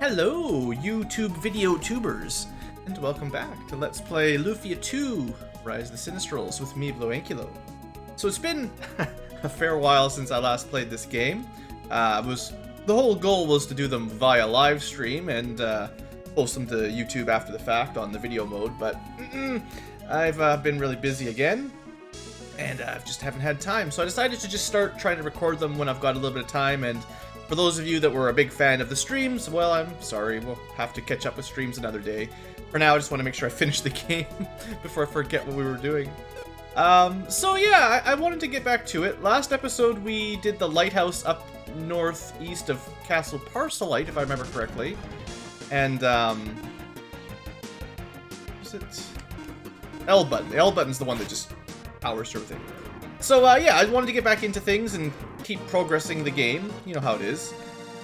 Hello, YouTube video tubers, and welcome back to Let's Play Lufia 2, Rise of the Sinistrals with me, BlueAnkylo. So it's been a fair while since I last played this game. The whole goal was to do them via live stream and post them to YouTube after the fact on the video mode, but I've been really busy again, and I just haven't had time. So I decided to just start trying to record them when I've got a little bit of time, and for those of you that were a big fan of the streams, well, I'm sorry, we'll have to catch up with streams another day. For now, I just want to make sure I finish the game before I forget what we were doing. So yeah, I wanted to get back to it. Last episode, we did the lighthouse up northeast of Castle Parcelite, if I remember correctly. And, is it? L button. The L button's the one that just powers through everything. So, yeah, I wanted to get back into things and keep progressing the game. You know how it is.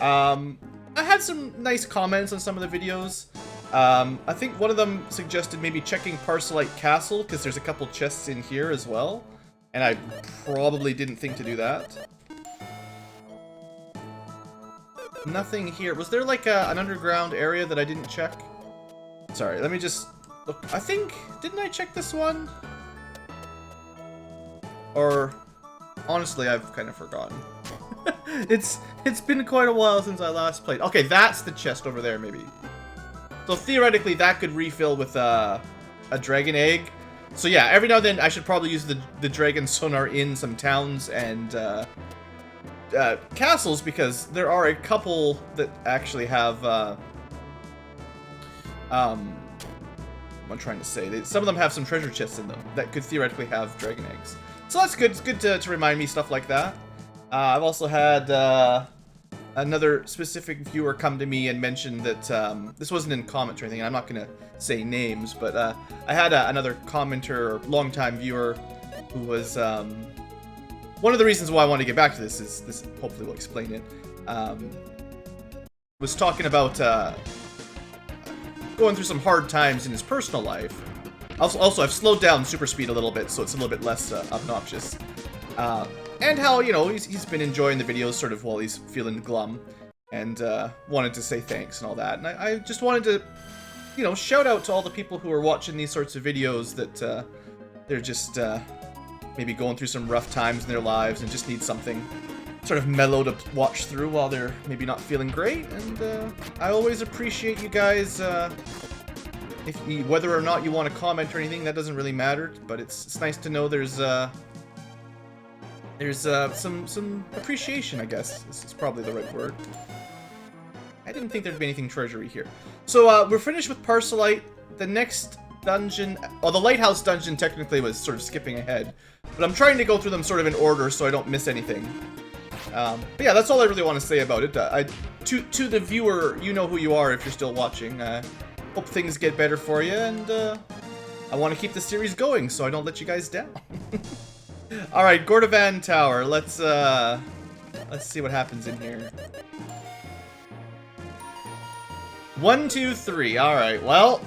I had some nice comments on some of the videos. I think one of them suggested maybe checking Parcelite Castle, because there's a couple chests in here as well. And I probably didn't think to do that. Nothing here. Was there like an underground area that I didn't check? Sorry, let me just look. I think, didn't I check this one? Or, honestly, I've kind of forgotten. It's been quite a while since I last played. Okay, that's the chest over there, maybe. So theoretically, that could refill with a dragon egg. So yeah, every now and then I should probably use the dragon sonar in some towns and castles, because there are a couple that actually have. What am I trying to say? Some of them have some treasure chests in them that could theoretically have dragon eggs. So that's good. It's good to remind me stuff like that. I've also had another specific viewer come to me and mention that this wasn't in comments or anything. I'm not going to say names, but I had another commenter, longtime viewer, who was one of the reasons why I want to get back to this is this. Hopefully, will explain it. Was talking about going through some hard times in his personal life. Also, I've slowed down super speed a little bit, so it's a little bit less obnoxious. And how, you know, he's been enjoying the videos sort of while he's feeling glum, and wanted to say thanks and all that. And I just wanted to, you know, shout out to all the people who are watching these sorts of videos that they're just maybe going through some rough times in their lives and just need something sort of mellow to watch through while they're maybe not feeling great. And I always appreciate you guys. Whether or not you want to comment or anything, that doesn't really matter. But it's nice to know there's some appreciation, I guess. This is probably the right word. I didn't think there'd be anything treasury here. So we're finished with Parcelite. The next dungeon, the lighthouse dungeon technically was sort of skipping ahead, but I'm trying to go through them sort of in order so I don't miss anything. But yeah, that's all I really want to say about it. To the viewer, you know who you are if you're still watching. Hope things get better for you, and I want to keep the series going so I don't let you guys down. All right, Gordo Tower. Let's see what happens in here. 1, 2, 3. All right. Well,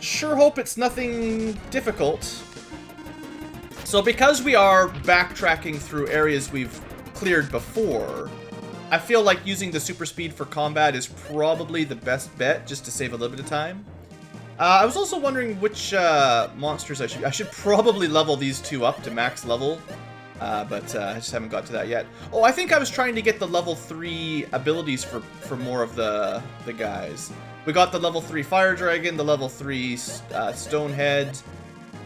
sure hope it's nothing difficult. So because we are backtracking through areas we've cleared before, I feel like using the super speed for combat is probably the best bet, just to save a little bit of time. I was also wondering which monsters I should probably level these two up to max level, but I just haven't got to that yet. Oh, I think I was trying to get the level 3 abilities for more of the guys. We got the level 3 Fire Dragon, the level 3 Stonehead,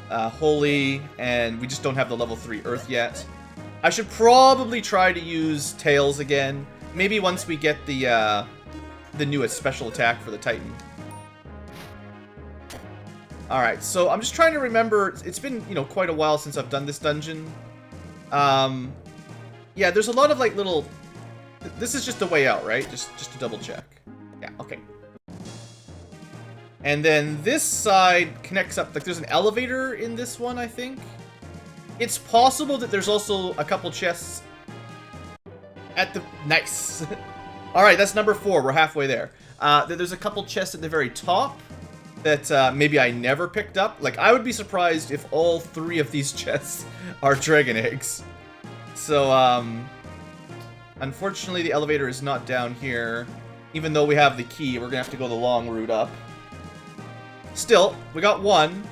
Holy, and we just don't have the level 3 Earth yet. I should probably try to use Tails again. Maybe once we get the newest special attack for the Titan. Alright, so I'm just trying to remember. It's been, you know, quite a while since I've done this dungeon. Yeah, there's a lot of, like, little... This is just the way out, right? Just to double check. Yeah, okay. And then this side connects up. Like, there's an elevator in this one, I think. It's possible that there's also a couple chests at the... Nice. Alright, that's number 4. We're halfway there. There's a couple chests at the very top that maybe I never picked up. Like, I would be surprised if all 3 of these chests are dragon eggs. So, unfortunately, the elevator is not down here. Even though we have the key, we're gonna have to go the long route up. Still, we got one.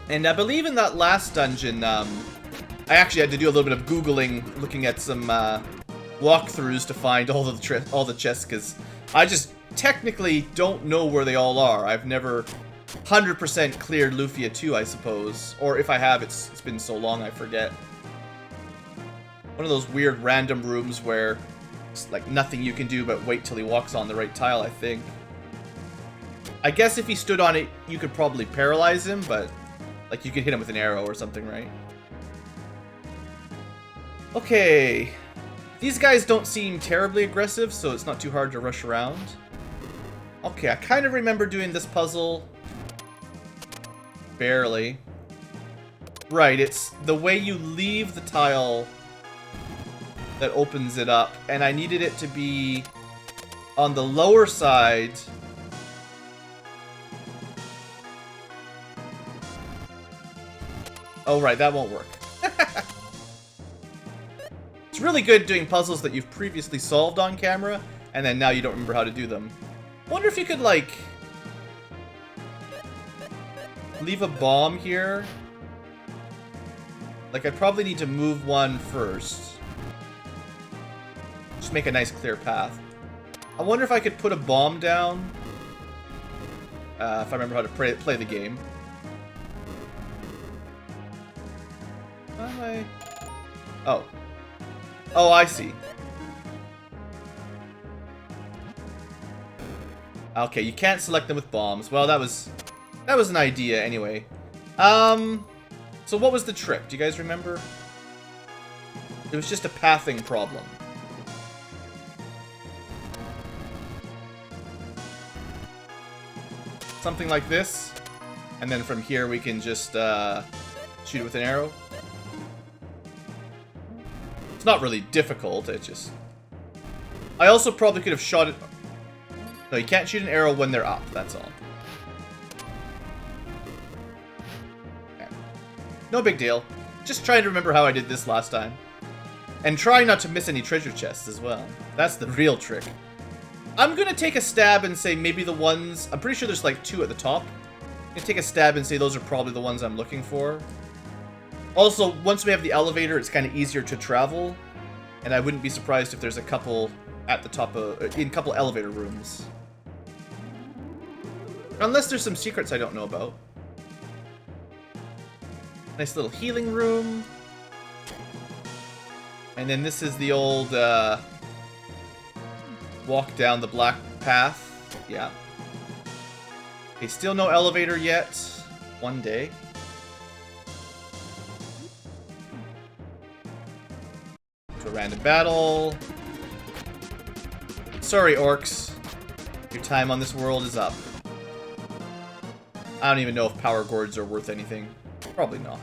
And I believe in that last dungeon, I actually had to do a little bit of Googling, looking at some walkthroughs to find all the chests, because I just technically don't know where they all are. I've never 100% cleared Lufia 2, I suppose. Or if I have, it's been so long I forget. One of those weird random rooms where it's like nothing you can do but wait till he walks on the right tile, I think. I guess if he stood on it, you could probably paralyze him, but like you could hit him with an arrow or something, right? Okay. These guys don't seem terribly aggressive, so it's not too hard to rush around. Okay, I kind of remember doing this puzzle. Barely. Right, it's the way you leave the tile that opens it up, and I needed it to be on the lower side. Oh, right, that won't work. It's really good doing puzzles that you've previously solved on camera, and then now you don't remember how to do them. I wonder if you could, like, leave a bomb here. Like, I'd probably need to move one first. Just make a nice clear path. I wonder if I could put a bomb down. If I remember how to play the game. Oh. Oh, I see. Okay, you can't select them with bombs. Well, that was an idea anyway. So what was the trick? Do you guys remember? It was just a pathing problem. Something like this. And then from here we can just shoot it with an arrow. It's not really difficult, it just... I also probably could have shot it... No, you can't shoot an arrow when they're up, that's all. Okay. No big deal. Just trying to remember how I did this last time. And try not to miss any treasure chests as well. That's the real trick. I'm gonna take a stab and say maybe the ones... I'm pretty sure there's like 2 at the top. I'm gonna take a stab and say those are probably the ones I'm looking for. Also, once we have the elevator, it's kind of easier to travel. And I wouldn't be surprised if there's a couple at the top of... in a couple elevator rooms. Unless there's some secrets I don't know about. Nice little healing room. And then this is the old, walk down the black path. Yeah. Okay, still no elevator yet. One day. To a random battle. Sorry, orcs. Your time on this world is up. I don't even know if power gourds are worth anything. Probably not.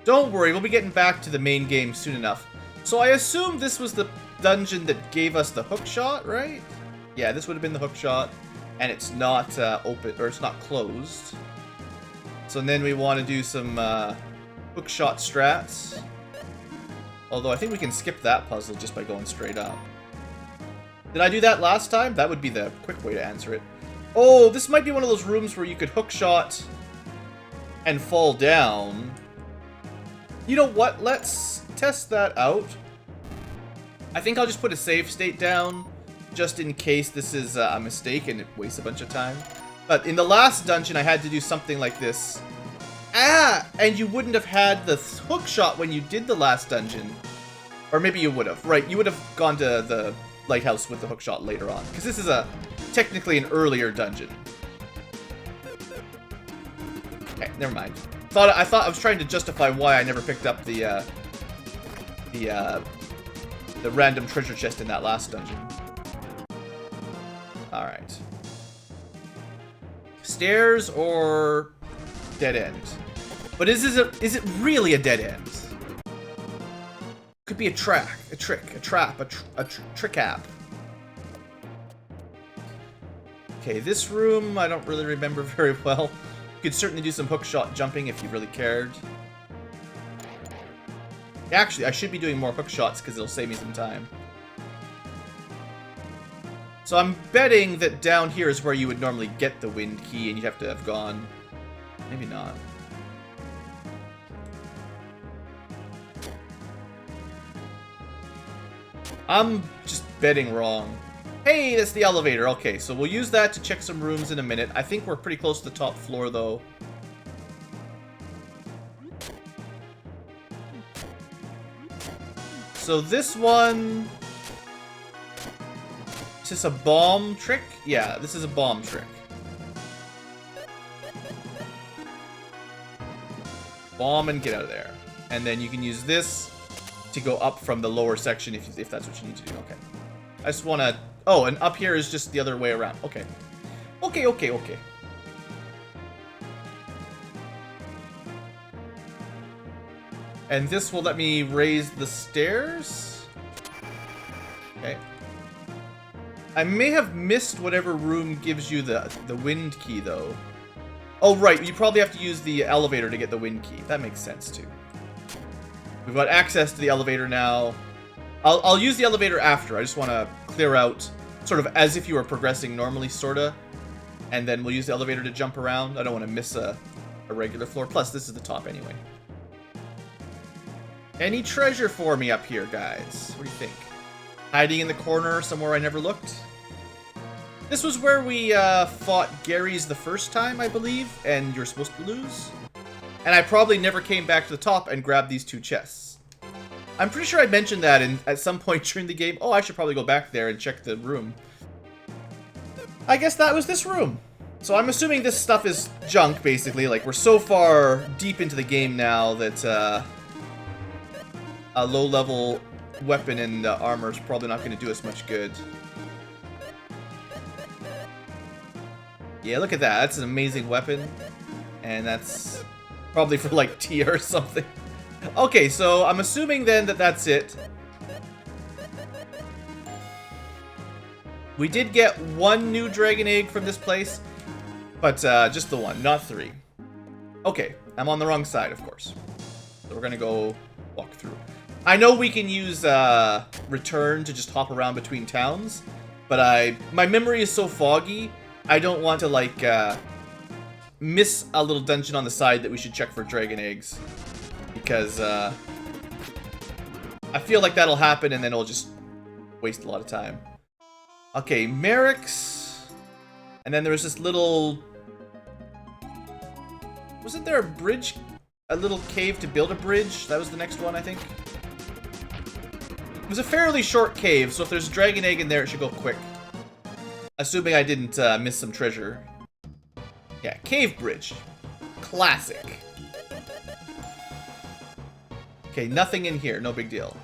Don't worry, we'll be getting back to the main game soon enough. So I assume this was the dungeon that gave us the hook shot, right? Yeah, this would have been the hook shot. And it's not open, or it's not closed. So then we want to do some hook shot strats. Although I think we can skip that puzzle just by going straight up. Did I do that last time? That would be the quick way to answer it. Oh, this might be one of those rooms where you could hook shot and fall down. You know what? Let's test that out. I think I'll just put a save state down just in case this is a mistake and it wastes a bunch of time. But in the last dungeon, I had to do something like this. Ah! And you wouldn't have had the hook shot when you did the last dungeon. Or maybe you would have. Right, you would have gone to the lighthouse with the hook shot later on. Because this is technically an earlier dungeon. Okay, never mind. I thought I was trying to justify why I never picked up the random treasure chest in that last dungeon. Alright. Stairs or dead end? But is it really a dead end? Could be a trick app. Okay, this room I don't really remember very well. You could certainly do some hook shot jumping if you really cared. Actually, I should be doing more hook shots because it'll save me some time. So I'm betting that down here is where you would normally get the wind key, and you'd have to have gone... Maybe not. I'm just betting wrong. Hey, that's the elevator. Okay, so we'll use that to check some rooms in a minute. I think we're pretty close to the top floor, though. So this one... Is this a bomb trick? Yeah, this is a bomb trick. Bomb and get out of there. And then you can use this to go up from the lower section if that's what you need to do. Okay. I just want to... Oh, and up here is just the other way around. Okay. Okay, okay, okay. And this will let me raise the stairs. Okay. I may have missed whatever room gives you the wind key, though. Oh, right. You probably have to use the elevator to get the wind key. That makes sense, too. We've got access to the elevator now. I'll use the elevator after. I just want to clear out sort of as if you were progressing normally, sort of. And then we'll use the elevator to jump around. I don't want to miss a regular floor. Plus, this is the top anyway. Any treasure for me up here, guys? What do you think? Hiding in the corner somewhere I never looked? This was where we fought Gary's the first time, I believe, and you're supposed to lose. And I probably never came back to the top and grabbed these two chests. I'm pretty sure I mentioned that at some point during the game. Oh, I should probably go back there and check the room. I guess that was this room. So I'm assuming this stuff is junk, basically. Like, we're so far deep into the game now that a low-level weapon and armor is probably not going to do us much good. Yeah, look at that. That's an amazing weapon. And that's probably for, like, tier or something. Okay, so I'm assuming then that that's it. We did get one new dragon egg from this place, but just the one, not 3. Okay, I'm on the wrong side, of course. So we're gonna go walk through. I know we can use return to just hop around between towns, but my memory is so foggy, I don't want to, like, miss a little dungeon on the side that we should check for dragon eggs. Because, I feel like that'll happen and then it'll just waste a lot of time. Okay, Merrick's. And then there was this little... Wasn't there a bridge? A little cave to build a bridge? That was the next one, I think. It was a fairly short cave, so if there's a dragon egg in there, it should go quick. Assuming I didn't miss some treasure. Yeah, cave bridge. Classic. Okay, nothing in here. No big deal.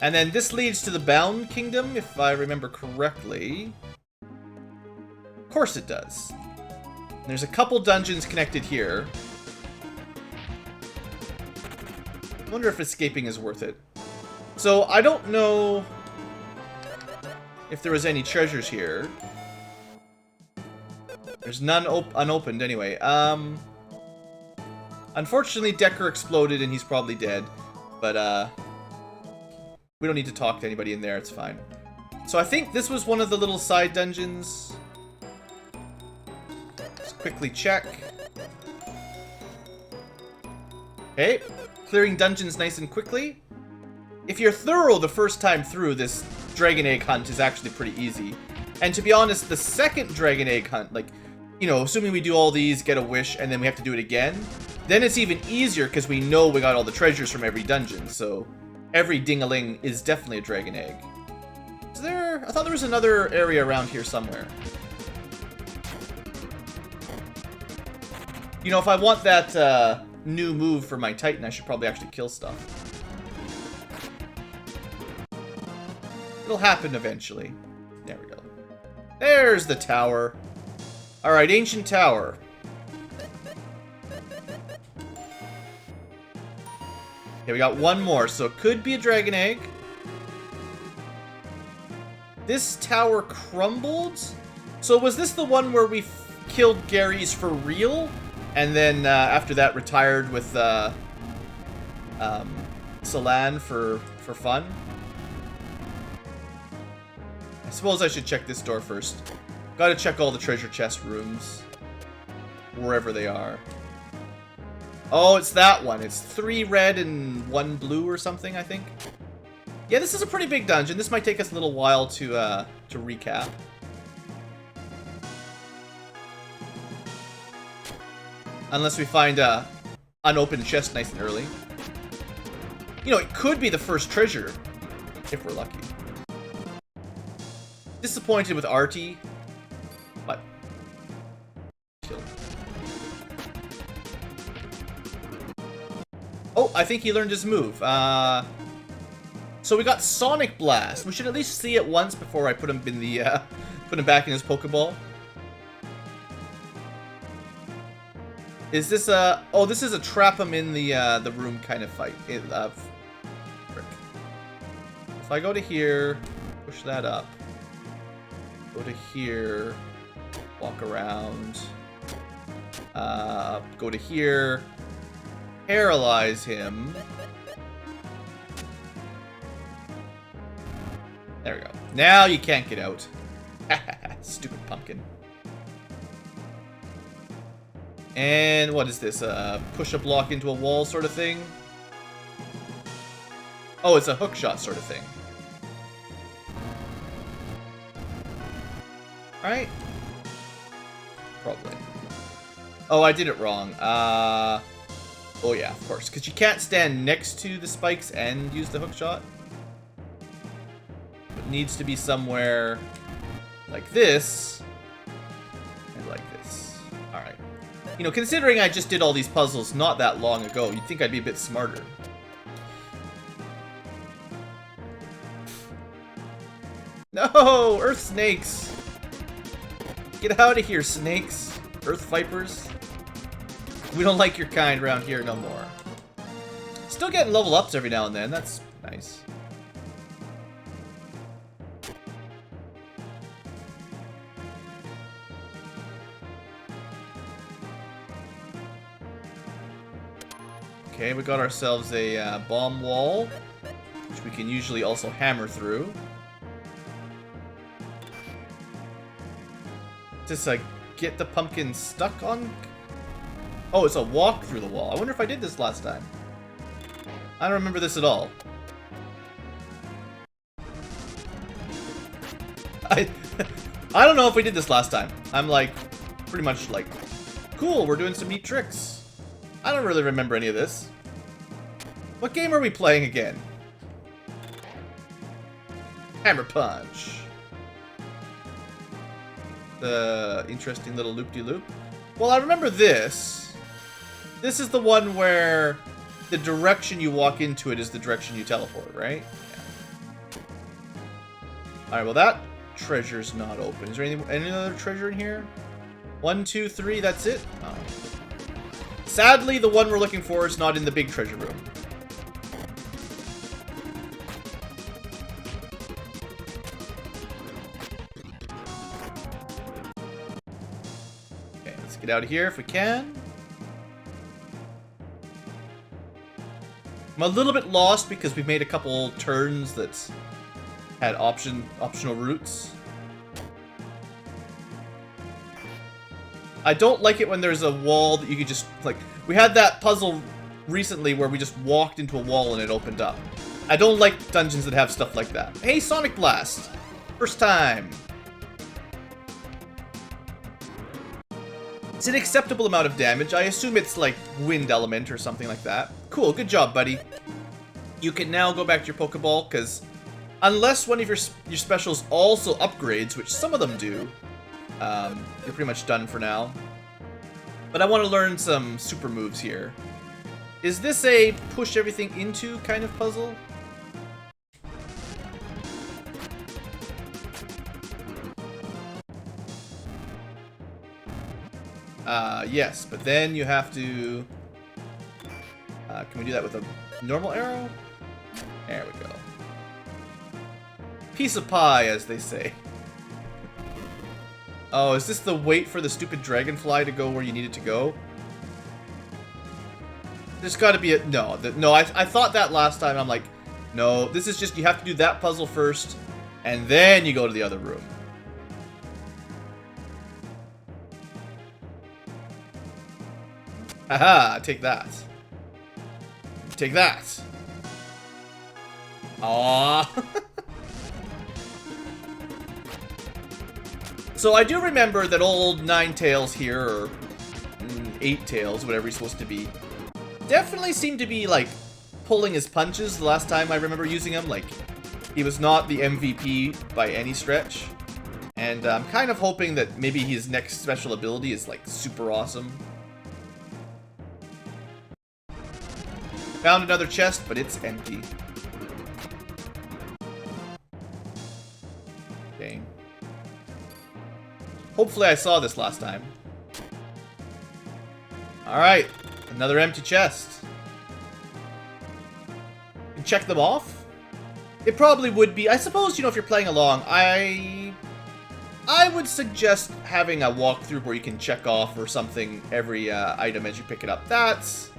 And then this leads to the Bound Kingdom, if I remember correctly. Of course it does. There's a couple dungeons connected here. I wonder if escaping is worth it. So, I don't know if there was any treasures here. There's none unopened anyway. Unfortunately, Decker exploded and he's probably dead. But, we don't need to talk to anybody in there, it's fine. So I think this was one of the little side dungeons. Let's quickly check. Okay, clearing dungeons nice and quickly. If you're thorough the first time through, this dragon egg hunt is actually pretty easy. And to be honest, the second dragon egg hunt, like, you know, assuming we do all these, get a wish, and then we have to do it again, then it's even easier because we know we got all the treasures from every dungeon, so every ding-a-ling is definitely a dragon egg. Is there... I thought there was another area around here somewhere. You know, if I want that new move for my Titan, I should probably actually kill stuff. It'll happen eventually. There we go. There's the tower. Alright, Ancient Tower. Okay, we got one more, so it could be a dragon egg. This tower crumbled? So was this the one where we killed Gary's for real? And then after that retired with Salan for fun. I suppose I should check this door first. Gotta check all the treasure chest rooms. Wherever they are. Oh, it's that one. It's 3 red and 1 blue or something, I think. Yeah, this is a pretty big dungeon. This might take us a little while to recap. Unless we find a unopened chest nice and early. You know, it could be the first treasure, if we're lucky. Disappointed with Artie, but still. Oh, I think he learned his move. So we got Sonic Blast. We should at least see it once before I put him in the put him back in his Pokeball. Is this a... Oh, this is a trap him in the room kind of fight. Frick. If I go to here, push that up. Go to here, walk around. Go to here, paralyze him. There we go. Now you can't get out. Stupid pumpkin. And what is this? Push a block into a wall sort of thing? Oh, it's a hook shot sort of thing. Right? Probably. Oh, I did it wrong. Oh yeah, of course. Because you can't stand next to the spikes and use the hook shot. It needs to be somewhere like this. And like this. Alright. You know, considering I just did all these puzzles not that long ago, you'd think I'd be a bit smarter. No! Earth snakes! Get out of here, snakes! Earth vipers. We don't like your kind around here no more. Still getting level ups every now and then, that's nice. Okay, we got ourselves a bomb wall, which we can usually also hammer through. Just like get the pumpkin stuck on? Oh, it's a walk through the wall. I wonder if I did this last time. I don't remember this at all. I don't know if we did this last time. I'm like, pretty much like, cool, we're doing some neat tricks. I don't really remember any of this. What game are we playing again? Hammer Punch. The interesting little loop-de-loop. Well, I remember this. This is the one where the direction you walk into it is the direction you teleport, right? Yeah. Alright, well that treasure's not open. Is there any other treasure in here? 1, 2, 3, that's it? Oh. Sadly, the one we're looking for is not in the big treasure room. Okay, let's get out of here if we can. I'm a little bit lost because we've made a couple turns that had optional routes. I don't like it when there's a wall that you could just, like, we had that puzzle recently where we just walked into a wall and it opened up. I don't like dungeons that have stuff like that. Hey, Sonic Blast! First time! It's an acceptable amount of damage. I assume it's like wind element or something like that. Cool, good job, buddy. You can now go back to your Pokeball, because unless one of your specials also upgrades, which some of them do, you're pretty much done for now. But I want to learn some super moves here. Is this a push everything into kind of puzzle? Yes, but then you have to... can we do that with a normal arrow? There we go. Piece of pie, as they say. Oh, is this the wait for the stupid dragonfly to go where you need it to go? There's got to be a... No, no, I thought that last time. I'm like, no, this is just... You have to do that puzzle first, and then you go to the other room. Haha, take that. Take that. Aww. So I do remember that old Nine Tails here, or Eight Tails, whatever he's supposed to be, definitely seemed to be, like, pulling his punches the last time I remember using him. Like, he was not the MVP by any stretch. And I'm kind of hoping that maybe his next special ability is, like, super awesome. Found another chest, but it's empty. Dang. Hopefully I saw this last time. Alright, another empty chest. And check them off? It probably would be. I suppose, you know, if you're playing along, I would suggest having a walkthrough where you can check off or something every item as you pick it up. That's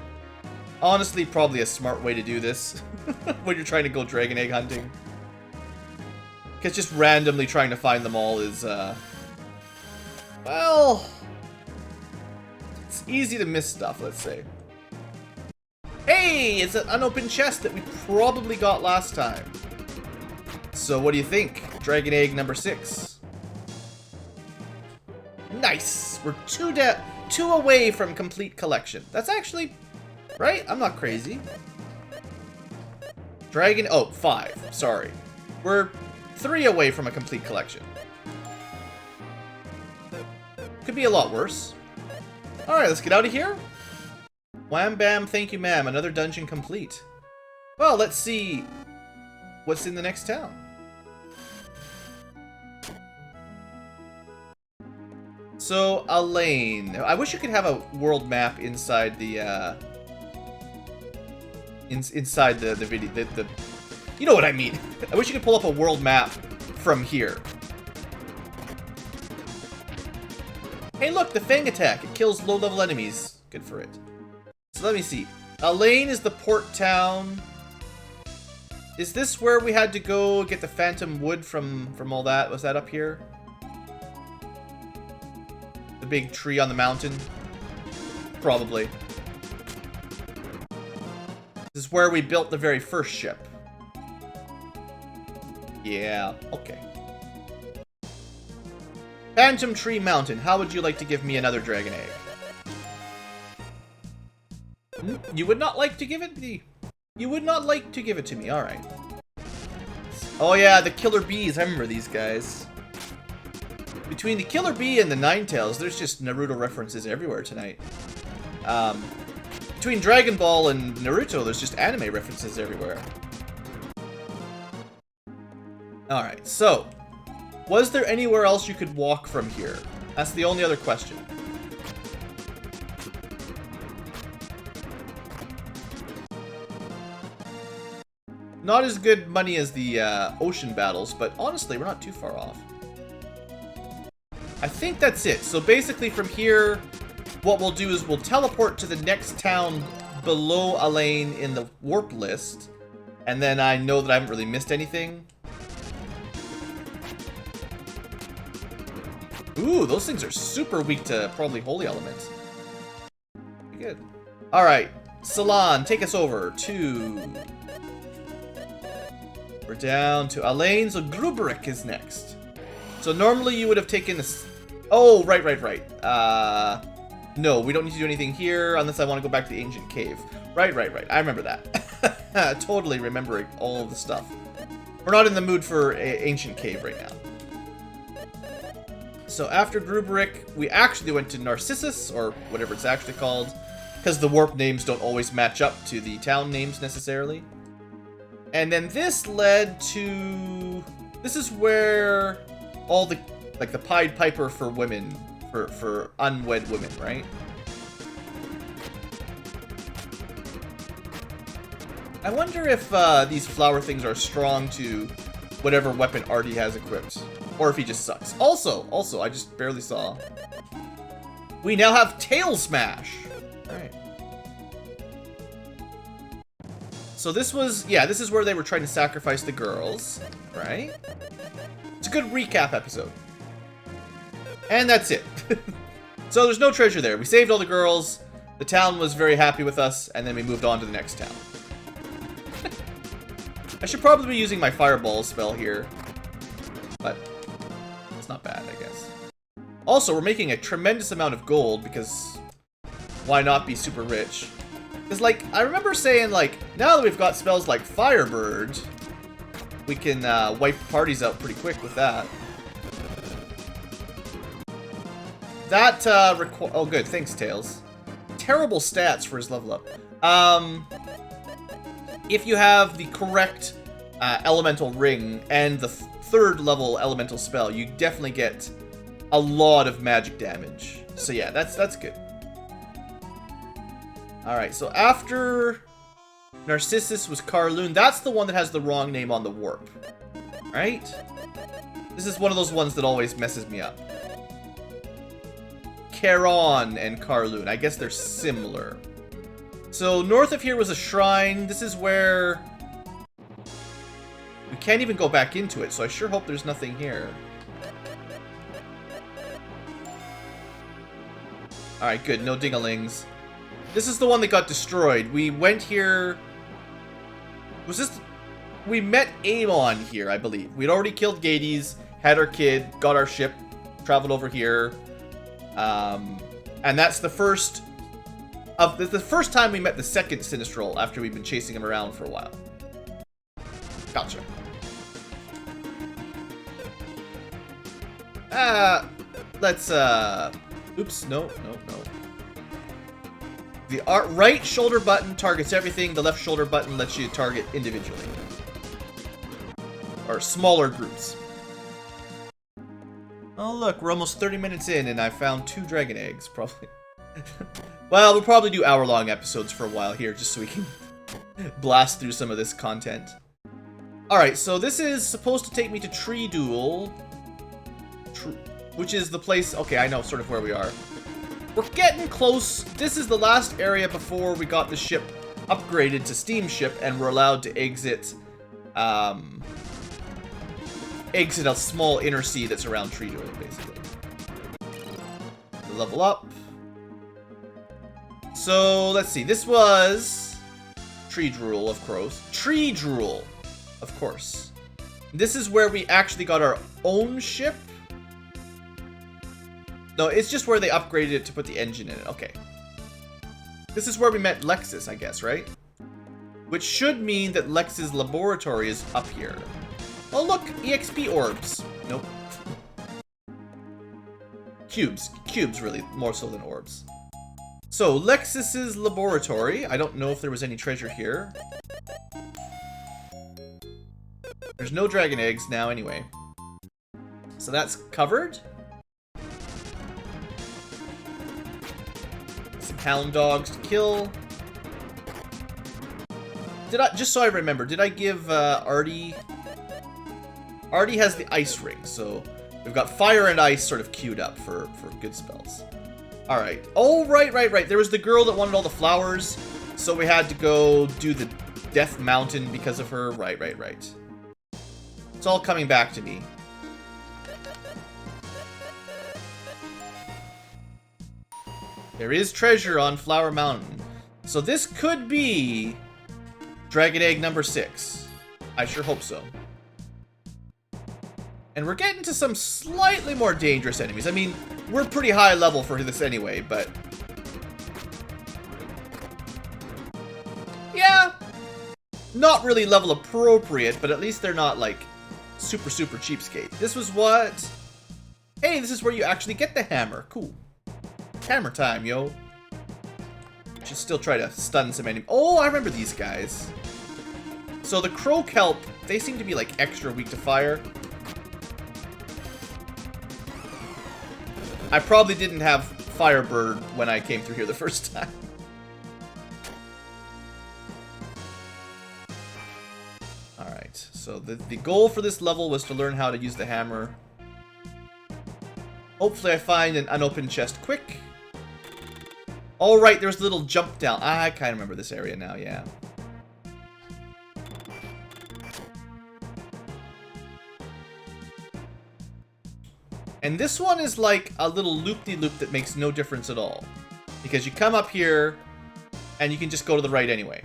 honestly probably a smart way to do this when you're trying to go dragon egg hunting. Because just randomly trying to find them all is, well, it's easy to miss stuff, let's say. Hey, it's an unopened chest that we probably got last time. So what do you think? Dragon egg number 6. Nice! We're two away from complete collection. That's actually, right? I'm not crazy. Dragon, oh, 5, sorry. We're 3 away from a complete collection. Could be a lot worse. Alright, let's get out of here. Wham bam, thank you ma'am. Another dungeon complete. Well, let's see what's in the next town. So, Elaine. I wish you could have a world map inside the, inside the video. You know what I mean. I wish you could pull up a world map from here. Hey look, the Fang attack. It kills low-level enemies. Good for it. So let me see. Elaine is the port town. Is this where we had to go get the phantom wood from all that? Was that up here? The big tree on the mountain? Probably. This is where we built the very first ship. Yeah, okay. Phantom Tree Mountain. How would you like to give me another dragon egg? You would not like to give it me? You would not like to give it to me. Alright. Oh yeah, the Killer Bees. I remember these guys. Between the Killer Bee and the Ninetales, there's just Naruto references everywhere tonight. Between Dragon Ball and Naruto, there's just anime references everywhere. Alright, so... was there anywhere else you could walk from here? That's the only other question. Not as good money as the ocean battles, but honestly, we're not too far off. I think that's it. So basically from here, what we'll do is we'll teleport to the next town below Elaine in the warp list. And then I know that I haven't really missed anything. Ooh, those things are super weak to probably holy elements. Pretty good. Alright, Salon, take us over to... we're down to Elaine, so Gruberik is next. So normally you would have taken this... oh, right. No, we don't need to do anything here unless I want to go back to the ancient cave. Right. I remember that. Totally remembering all of the stuff. We're not in the mood for ancient cave right now. So after Gruberik, we actually went to Narcissus, or whatever it's actually called, because the warp names don't always match up to the town names necessarily. And then this led to... this is where all the, like, the Pied Piper for women, for unwed women, right? I wonder if these flower things are strong to whatever weapon Artie has equipped. Or if he just sucks. Also, I just barely saw. We now have Tail Smash! Alright. So this was, yeah, this is where they were trying to sacrifice the girls, right? It's a good recap episode. And that's it. So there's no treasure there. We saved all the girls, the town was very happy with us, and then we moved on to the next town. I should probably be using my fireball spell here, but it's not bad, I guess. Also, we're making a tremendous amount of gold, because why not be super rich? Because, like, I remember saying, like, now that we've got spells like Firebird, we can wipe parties out pretty quick with that. That, oh good, thanks, Tails. Terrible stats for his level up. If you have the correct elemental ring and the third level elemental spell, you definitely get a lot of magic damage. So yeah, that's good. Alright, so after Narcissus was Carloon. That's the one that has the wrong name on the warp. Right? This is one of those ones that always messes me up. Charon and Carloon. I guess they're similar. So north of here was a shrine. This is where we can't even go back into it, so I sure hope there's nothing here. Alright, good. No dingalings. This is the one that got destroyed. We went here... Was this... We met Amon here, I believe. We'd already killed Gades, had our kid, got our ship, traveled over here. And that's the first... the first time we met the second Sinistral after we've been chasing him around for a while. Gotcha. Let's, oops, no. The right shoulder button targets everything. The left shoulder button lets you target individually. Or smaller groups. Oh look, we're almost 30 minutes in and I found 2 dragon eggs, probably. Well, we'll probably do hour-long episodes for a while here, just so we can blast through some of this content. Alright, so this is supposed to take me to Tree Duel. Which is the place... Okay, I know sort of where we are. We're getting close. This is the last area before we got the ship upgraded to steamship, and we're allowed to exit... exit a small inner sea that's around Tree Duel, basically. Level up. So, let's see. This was... Tree Drool, of course. Tree Drool, of course. This is where we actually got our own ship. No, it's just where they upgraded it to put the engine in it. Okay. This is where we met Lexus, I guess, right? Which should mean that Lex's laboratory is up here. Oh, look! EXP orbs. Nope. Cubes. Cubes, really, more so than orbs. So, Lexus's laboratory. I don't know if there was any treasure here. There's no dragon eggs now, anyway. So that's covered. Some hound dogs to kill. Just so I remember, did I give Artie... Artie has the ice ring, so we've got fire and ice sort of queued up for good spells. Alright. Oh, right. There was the girl that wanted all the flowers, so we had to go do the Death Mountain because of her. Right. It's all coming back to me. There is treasure on Flower Mountain. So this could be Dragon Egg number 6. I sure hope so. And we're getting to some slightly more dangerous enemies. I mean, we're pretty high level for this anyway, but... Yeah! Not really level appropriate, but at least they're not, like, super cheapskate. This was what... Hey, this is where you actually get the hammer. Cool. Hammer time, yo. Should still try to stun some enemies. Oh, I remember these guys. So the Crow Kelp, they seem to be, like, extra weak to fire. I probably didn't have Firebird when I came through here the first time. Alright, so the goal for this level was to learn how to use the hammer. Hopefully I find an unopened chest quick. Alright, there's a little jump down. I kind of remember this area now, yeah. And this one is like a little loop-de-loop that makes no difference at all. Because you come up here, and you can just go to the right anyway.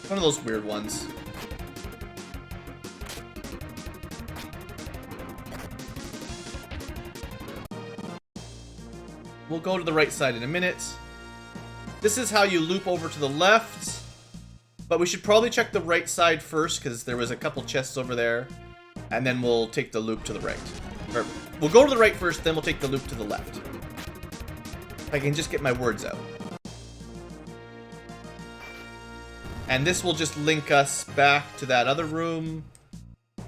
One of those weird ones. We'll go to the right side in a minute. This is how you loop over to the left. But we should probably check the right side first, because there was a couple chests over there. And then we'll take the loop to the right. Or, we'll go to the right first, then we'll take the loop to the left. If I can just get my words out. And this will just link us back to that other room.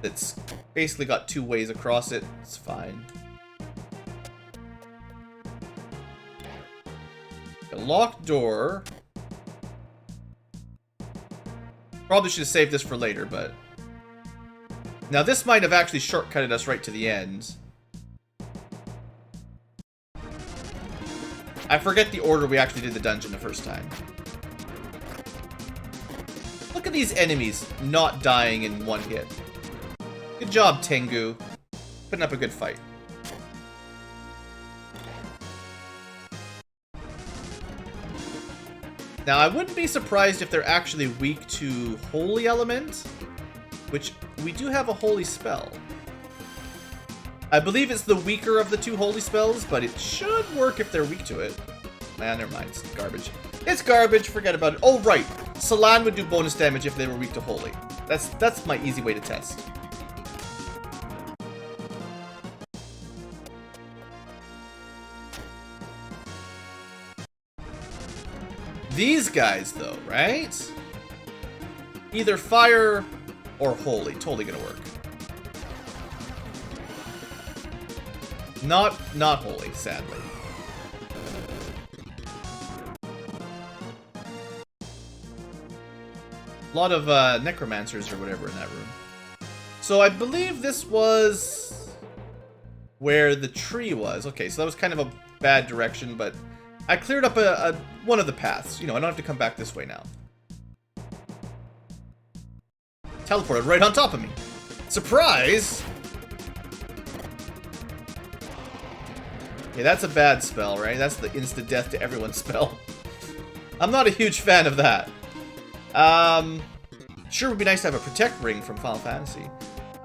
That's basically got 2 ways across it. It's fine. A locked door. Probably should have saved this for later, but... Now this might have actually shortcutted us right to the end. I forget the order we actually did the dungeon the first time. Look at these enemies not dying in one hit. Good job, Tengu. Putting up a good fight. Now, I wouldn't be surprised if they're actually weak to Holy Element, which we do have a Holy Spell. I believe it's the weaker of the 2 Holy Spells, but it should work if they're weak to it. Nah, never mind. It's garbage. It's garbage. Forget about it. Oh, right. Salan would do bonus damage if they were weak to Holy. That's my easy way to test. These guys, though, right? Either fire or holy. Totally gonna work. Not holy, sadly. A lot of necromancers or whatever in that room. So I believe this was where the tree was. Okay, so that was kind of a bad direction, but I cleared up one of the paths. You know, I don't have to come back this way now. Teleported right on top of me. Surprise! Okay, that's a bad spell, right? That's the insta-death to everyone spell. I'm not a huge fan of that. Sure would be nice to have a protect ring from Final Fantasy.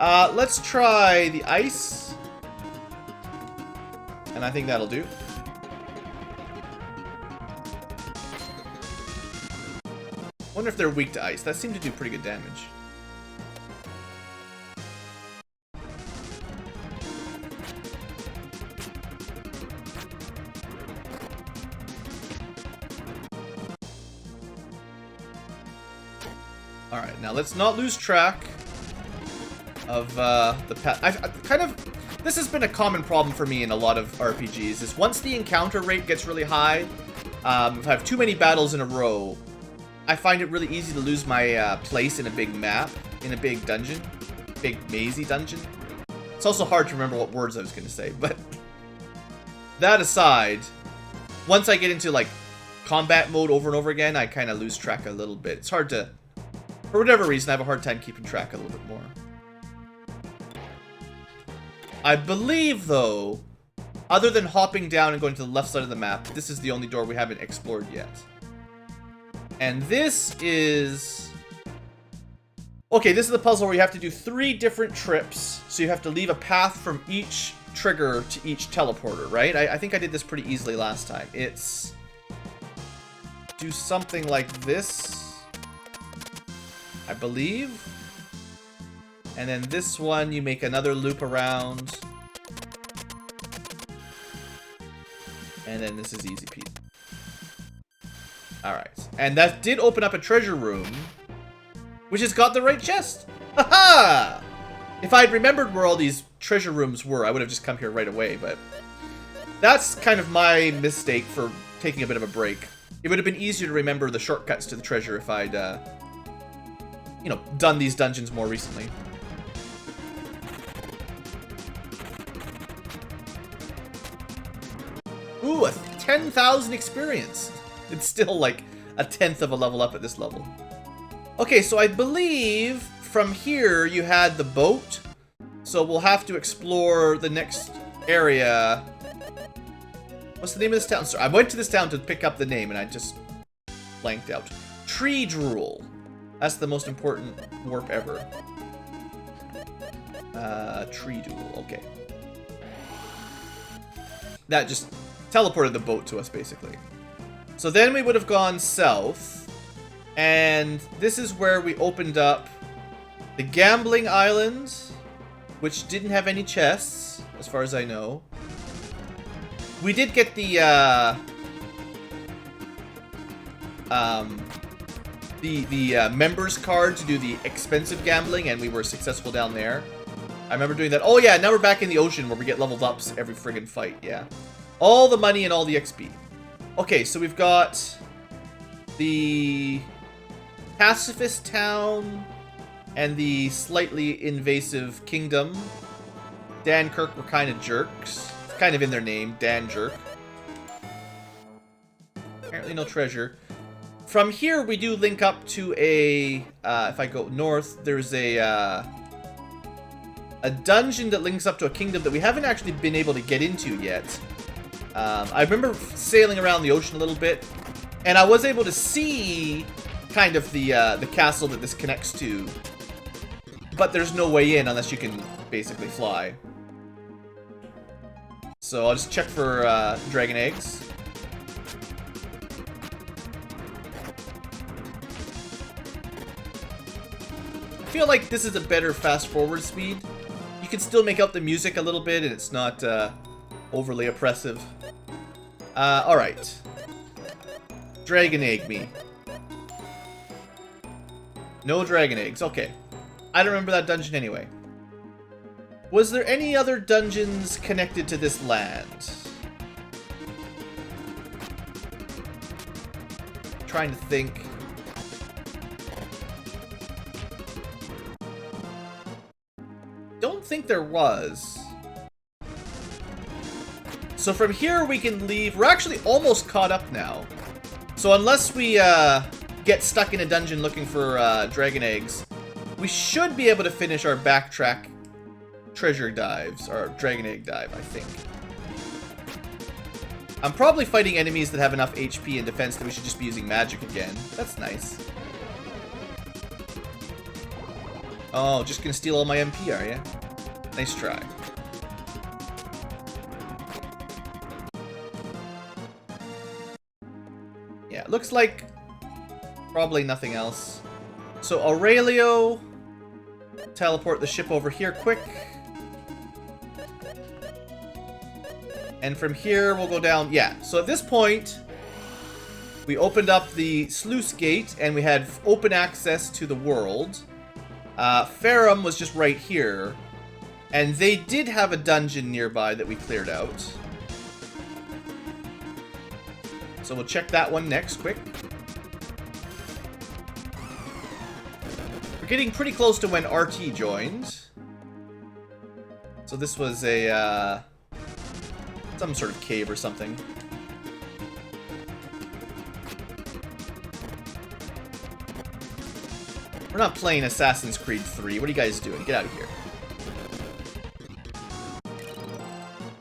Let's try the ice. And I think that'll do. Wonder if they're weak to ice. That seemed to do pretty good damage. Alright, now let's not lose track of the path. I've kind of... This has been a common problem for me in a lot of RPGs, is once the encounter rate gets really high, if I have too many battles in a row, I find it really easy to lose my place in a big map, in a big dungeon, big mazy dungeon. It's also hard to remember what words I was going to say, but that aside, once I get into like combat mode over and over again, I kind of lose track a little bit. It's hard to, for whatever reason, I have a hard time keeping track a little bit more. I believe, though, other than hopping down and going to the left side of the map, this is the only door we haven't explored yet. And this is... Okay, this is the puzzle where you have to do 3 different trips. So you have to leave a path from each trigger to each teleporter, right? I think I did this pretty easily last time. It's... do something like this, I believe. And then this one, you make another loop around. And then this is easy peasy. Alright. And that did open up a treasure room, which has got the right chest. Haha! If I had remembered where all these treasure rooms were, I would have just come here right away, but that's kind of my mistake for taking a bit of a break. It would have been easier to remember the shortcuts to the treasure if I'd, you know, done these dungeons more recently. Ooh, a 10,000 experience. It's still like a 1/10 of a level up at this level. Okay, so I believe from here you had the boat, So we'll have to explore the next area. What's the name of this town? Sorry, I went to this town to pick up the name and I just blanked out. Tree Drool. That's the most important warp ever. Tree Drool. Okay. That just teleported the boat to us, basically. So then we would have gone south. And this is where we opened up the Gambling Island, which didn't have any chests, as far as I know. We did get the members card to do the expensive gambling, and we were successful down there. I remember doing that. Oh yeah, now we're back in the ocean where we get leveled up every friggin' fight, yeah. All the money and all the XP. Okay, so we've got the pacifist town and the slightly invasive kingdom. Dan Kirk were kind of jerks. It's kind of in their name, Dan Jerk. Apparently no treasure. From here, we do link up to a, if I go north, there's a dungeon that links up to a kingdom that we haven't actually been able to get into yet. I remember sailing around the ocean a little bit, and I was able to see kind of the castle that this connects to, but there's no way in unless you can basically fly. So I'll just check for dragon eggs. I feel like this is a better fast forward speed. You can still make out the music a little bit and it's not overly oppressive. Alright. Dragon egg me. No dragon eggs, okay. I don't remember that dungeon anyway. Was there any other dungeons connected to this land? I'm trying to think. Don't think there was. So from here we can leave. We're actually almost caught up now. So unless we get stuck in a dungeon looking for dragon eggs, we should be able to finish our backtrack treasure dives, or dragon egg dive, I think. I'm probably fighting enemies that have enough HP and defense that we should just be using magic again. That's nice. Oh, just gonna steal all my MP, are ya? Nice try. Yeah, looks like probably nothing else. So Aurelio, teleport the ship over here quick. And from here we'll go down. Yeah, so at this point we opened up the sluice gate and we had open access to the world. Farum was just right here. And they did have a dungeon nearby that we cleared out. So we'll check that one next, quick. We're getting pretty close to when RT joined. So this was a, some sort of cave or something. We're not playing Assassin's Creed 3. What are you guys doing? Get out of here.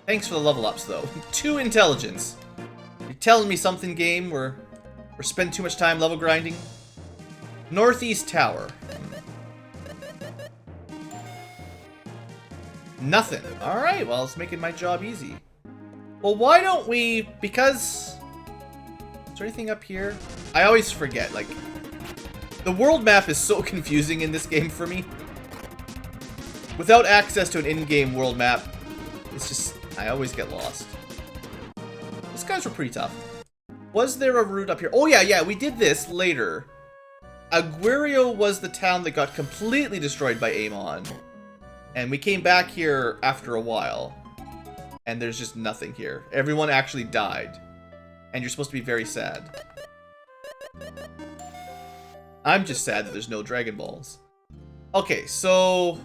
Thanks for the level ups, though. 2 intelligence. You're telling me something, game? We're spending too much time level grinding? Northeast Tower. Nothing. Alright, well, it's making my job easy. Well, why don't we... Because... Is there anything up here? I always forget, like... The world map is so confusing in this game for me. Without access to an in-game world map, it's just... I always get lost. Those guys were pretty tough. Was there a route up here? Oh yeah, we did this later. Aguirre was the town that got completely destroyed by Amon. And we came back here after a while. And there's just nothing here. Everyone actually died. And you're supposed to be very sad. I'm just sad that there's no Dragon Balls. Okay, so...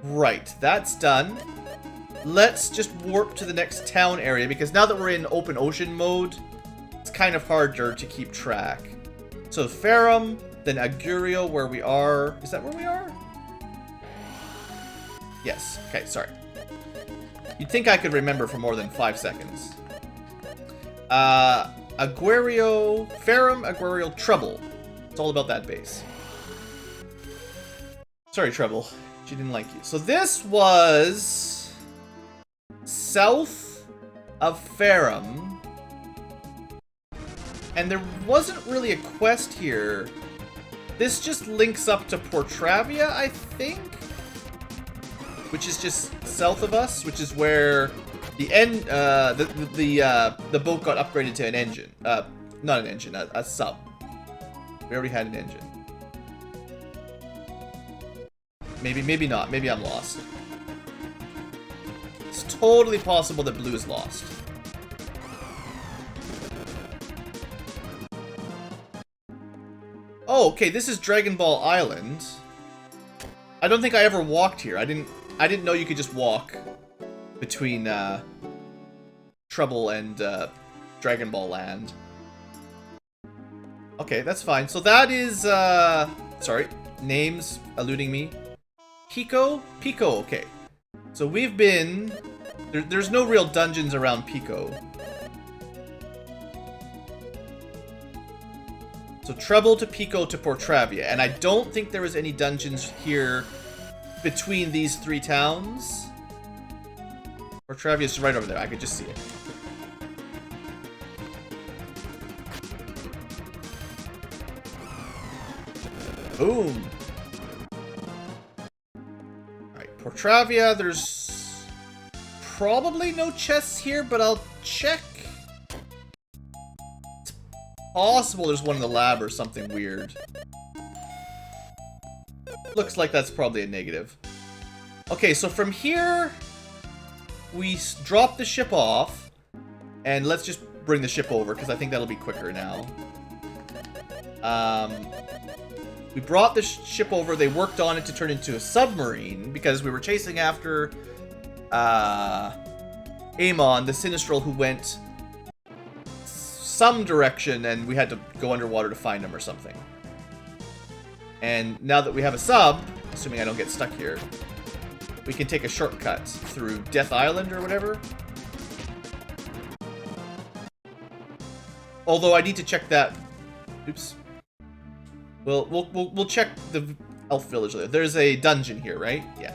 Right, that's done. Let's just warp to the next town area, because now that we're in open ocean mode, it's kind of harder to keep track. So Farum, then Aguirre, where we are. Is that where we are? Yes. Okay, sorry. You'd think I could remember for more than 5 seconds. Aguario... Ferrum, Aguario, Trouble. It's all about that base. Sorry, Trouble. She didn't like you. So this was... south of Ferrum. And there wasn't really a quest here. This just links up to Portravia, I think? Which is just south of us, which is where the the boat got upgraded to an engine. Not an engine, a sub. We already had an engine. Maybe not. Maybe I'm lost. It's totally possible that Blue is lost. Oh, okay, this is Dragon Ball Island. I don't think I ever walked here. I didn't know you could just walk between Trouble and Dragon Ball Land. Okay, that's fine. So that is sorry, names eluding me. Pico? Pico, okay. So we've been there's no real dungeons around Pico. So Treble to Pico to Portravia, and I don't think there was any dungeons here between these 3 towns. Portravia's right over there. I could just see it. Boom. Alright, Portravia, there's probably no chests here, but I'll check. Possible there's one in the lab or something weird. Looks like that's probably a negative. Okay, so from here, we drop the ship off, and let's just bring the ship over, because I think that'll be quicker now. We brought the ship over, they worked on it to turn into a submarine, because we were chasing after Amon, the Sinistral, who went some direction, and we had to go underwater to find him or something. And now that we have a sub, assuming I don't get stuck here, we can take a shortcut through Death Island or whatever. Although I need to check that. Oops. We'll check the elf village later. There's a dungeon here, right? Yeah.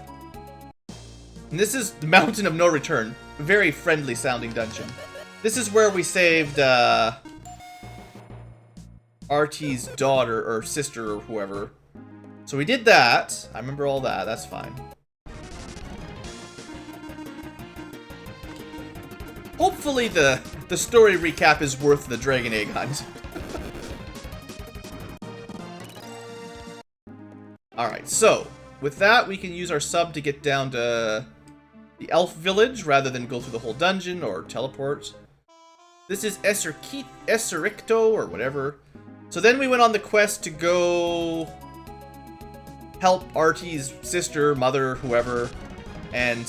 And this is the Mountain of No Return. Very friendly sounding dungeon. This is where we saved Artie's daughter or sister or whoever. So we did that. I remember all that. That's fine. Hopefully the story recap is worth the Dragon Egg hunt. Alright, so with that we can use our sub to get down to the elf village rather than go through the whole dungeon or teleport. This is Esericto or whatever. So then we went on the quest to go help Artie's sister, mother, whoever, and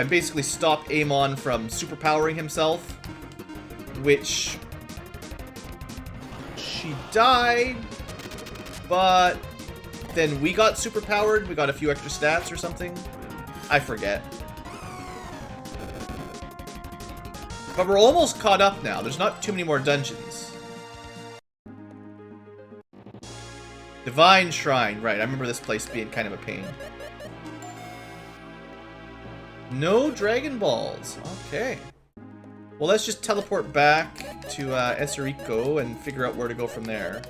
basically stop Amon from superpowering himself, which she died, but then we got superpowered. We got a few extra stats or something. I forget. But we're almost caught up now. There's not too many more dungeons. Divine Shrine. Right, I remember this place being kind of a pain. No Dragon Balls. Okay. Well, let's just teleport back to Eserico and figure out where to go from there.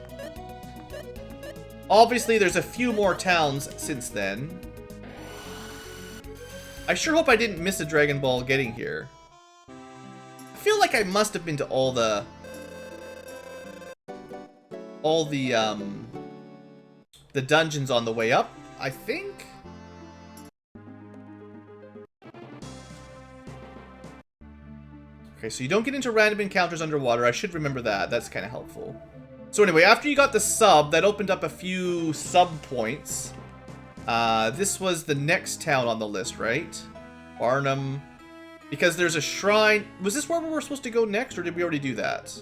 Obviously, there's a few more towns since then. I sure hope I didn't miss a Dragon Ball getting here. I feel like I must have been to all the dungeons on the way up, I think. Okay, so you don't get into random encounters underwater. I should remember that. That's kind of helpful. So anyway, after you got the sub, that opened up a few sub points. This was the next town on the list, right? Barnum. Because there's a shrine. Was this where we were supposed to go next, or did we already do that?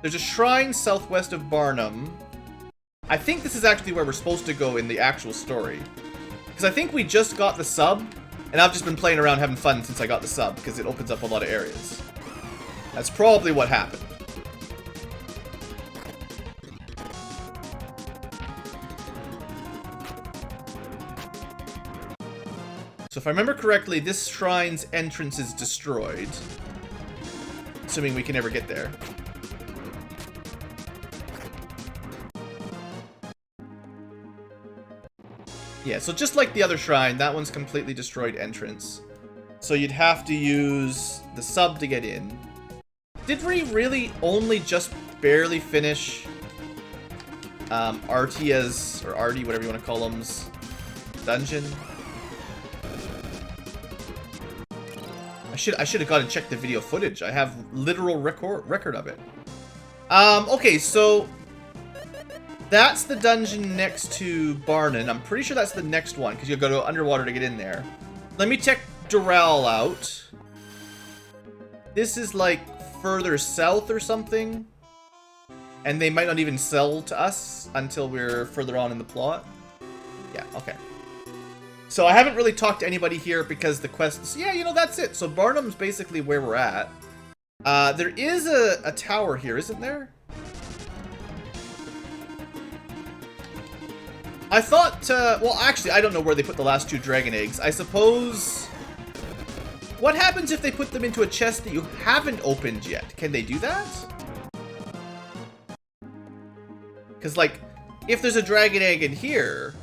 There's a shrine southwest of Barnum. I think this is actually where we're supposed to go in the actual story. Because I think we just got the sub, And I've just been playing around having fun since I got the sub, because it opens up a lot of areas. That's probably what happened. So if I remember correctly, this shrine's entrance is destroyed. Assuming we can ever get there. Yeah, so just like the other shrine, that one's completely destroyed entrance. So you'd have to use the sub to get in. Did we really only just barely finish Artia's, or Artie, whatever you want to call him's, dungeon? I should have gone and checked the video footage. I have literal record of it. Okay, so that's the dungeon next to Barnon. I'm pretty sure that's the next one, because you'll go to underwater to get in there. Let me check Doral out. This is like further south or something. And they might not even sell to us until we're further on in the plot. Yeah, okay. So I haven't really talked to anybody here because the quests... Yeah, you know, that's it. So Barnum's basically where we're at. There is a tower here, isn't there? I thought... well, actually, I don't know where they put the last 2 dragon eggs. I suppose... What happens if they put them into a chest that you haven't opened yet? Can they do that? Because, like, if there's a dragon egg in here...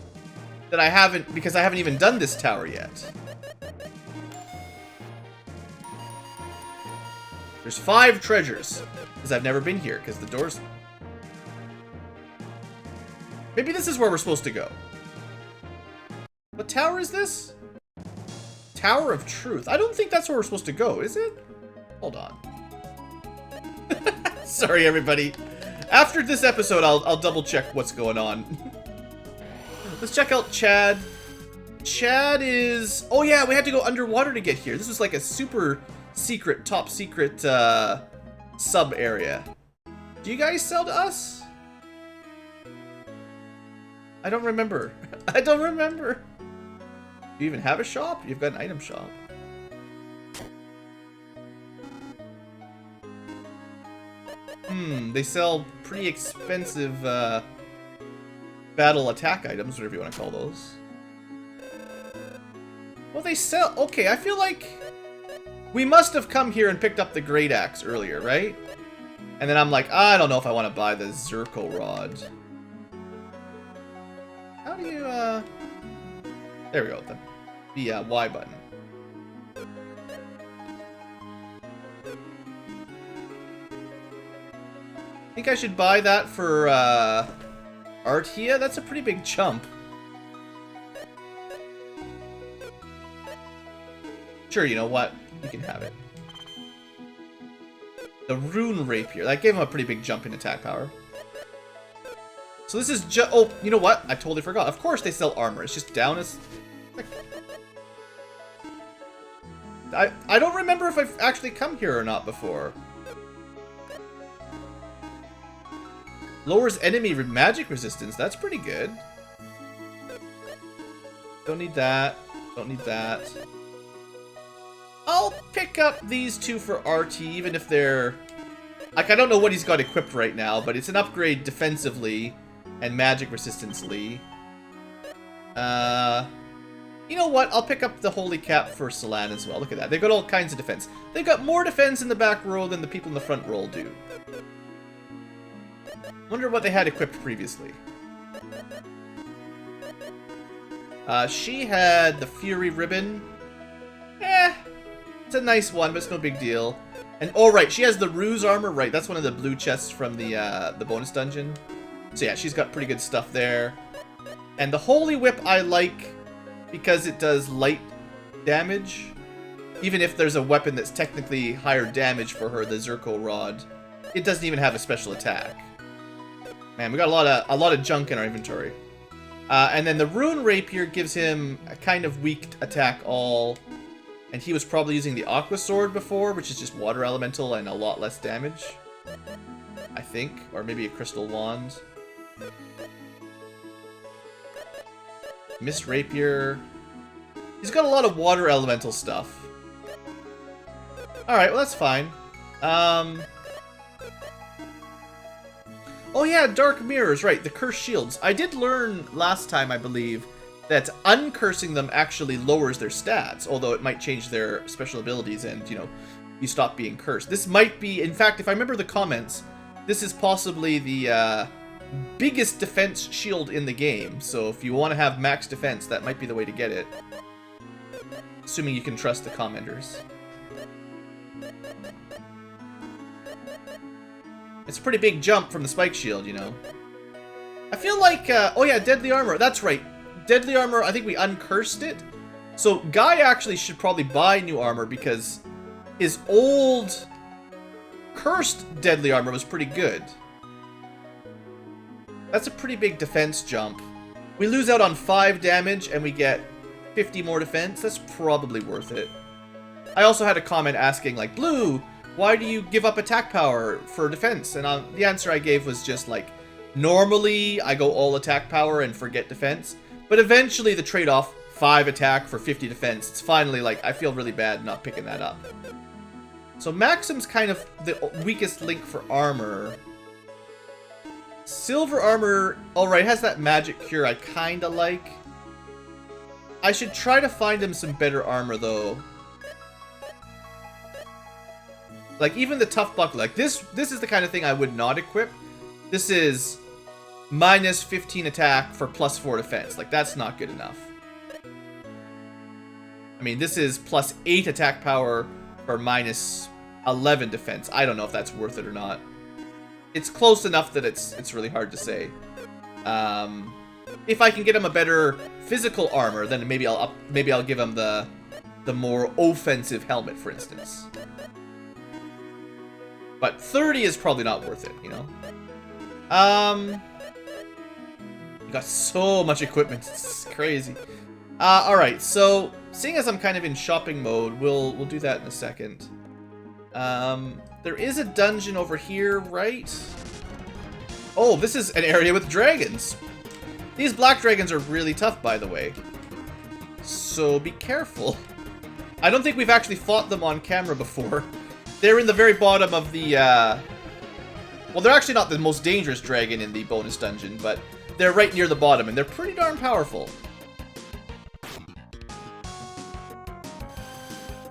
that I haven't, because I haven't even done this tower yet. There's 5 treasures, because I've never been here, because the door's... Maybe this is where we're supposed to go. What tower is this? Tower of Truth. I don't think that's where we're supposed to go, is it? Hold on. Sorry, everybody. After this episode, I'll double check what's going on. Let's check out Chad. Chad is... Oh yeah, we had to go underwater to get here. This was like a super secret, top secret sub area. Do you guys sell to us? I don't remember. I don't remember. Do you even have a shop? You've got an item shop. They sell pretty expensive... battle attack items, whatever you want to call those. Well, they sell... Okay, I feel like we must have come here and picked up the Great Axe earlier, right? And then I'm like, I don't know if I want to buy the Zirco Rod. How do you, There we go, the Y button. I think I should buy that for, Artia? That's a pretty big chump. Sure, you know what? You can have it. The Rune Rapier. That gave him a pretty big jump in attack power. So this is just... Oh, you know what? I totally forgot. Of course they sell armor. It's just down as... I don't remember if I've actually come here or not before. Lowers enemy magic resistance. That's pretty good. Don't need that. Don't need that. I'll pick up these 2 for RT, even if they're... Like, I don't know what he's got equipped right now, but it's an upgrade defensively and magic resistance-ly. You know what? I'll pick up the Holy Cap for Salan as well. Look at that. They've got all kinds of defense. They've got more defense in the back row than the people in the front row do. Wonder what they had equipped previously. She had the Fury Ribbon. It's a nice one, but it's no big deal. And oh right, she has the Ruse armor. Right, that's one of the blue chests from the bonus dungeon. So yeah, she's got pretty good stuff there. And the Holy Whip I like because it does light damage. Even if there's a weapon that's technically higher damage for her, the Zirco Rod, it doesn't even have a special attack. Man, we got a lot of junk in our inventory. And then the Rune Rapier gives him a kind of weak attack all. And he was probably using the Aqua Sword before, which is just water elemental and a lot less damage. I think. Or maybe a Crystal Wand. Mist Rapier. He's got a lot of water elemental stuff. Alright, well that's fine. Oh yeah, Dark Mirrors, right, the Cursed Shields. I did learn last time, I believe, that uncursing them actually lowers their stats, although it might change their special abilities and, you know, you stop being cursed. This might be, in fact, if I remember the comments, this is possibly the biggest defense shield in the game, so if you want to have max defense, that might be the way to get it. Assuming you can trust the commenters. It's a pretty big jump from the spike shield, you know. I feel like, oh yeah, Deadly Armor, that's right. Deadly Armor, I think we uncursed it. So Guy actually should probably buy new armor because his old cursed Deadly Armor was pretty good. That's a pretty big defense jump. We lose out on 5 damage and we get 50 more defense. That's probably worth it. I also had a comment asking, like, Blue, why do you give up attack power for defense? And the answer I gave was just like, normally I go all attack power and forget defense. But eventually the trade-off, 5 attack for 50 defense, it's finally like, I feel really bad not picking that up. So Maxim's kind of the weakest link for armor. Silver Armor, alright, has that magic cure I kinda like. I should try to find him some better armor though. Like, even the Tough Buckler, like, this is the kind of thing I would not equip. This is minus 15 attack for plus 4 defense. Like, that's not good enough. I mean, this is plus 8 attack power for minus 11 defense. I don't know if that's worth it or not. It's close enough that it's really hard to say. If I can get him a better physical armor, then maybe I'll give him the more offensive helmet, for instance. But 30 is probably not worth it, you know? You got so much equipment, it's crazy. Alright, so seeing as I'm kind of in shopping mode, we'll do that in a second. There is a dungeon over here, right? Oh, this is an area with dragons. These black dragons are really tough, by the way. So be careful. I don't think we've actually fought them on camera before. They're in the very bottom of the, well, they're actually not the most dangerous dragon in the bonus dungeon, but they're right near the bottom, and they're pretty darn powerful.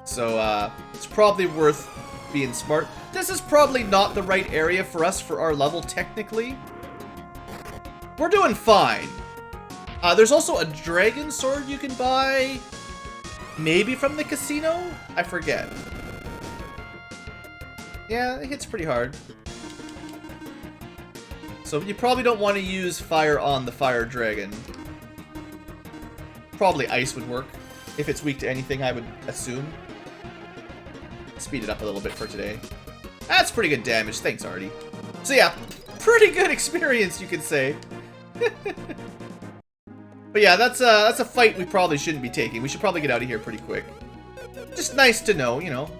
So, it's probably worth being smart. This is probably not the right area for us for our level, technically. We're doing fine. There's also a dragon sword you can buy, maybe from the casino? I forget. Yeah, it hits pretty hard. So you probably don't want to use fire on the fire dragon. Probably ice would work. If it's weak to anything, I would assume. Speed it up a little bit for today. That's pretty good damage. Thanks, Artie. So yeah, pretty good experience, you could say. But yeah, that's a fight we probably shouldn't be taking. We should probably get out of here pretty quick. Just nice to know, you know.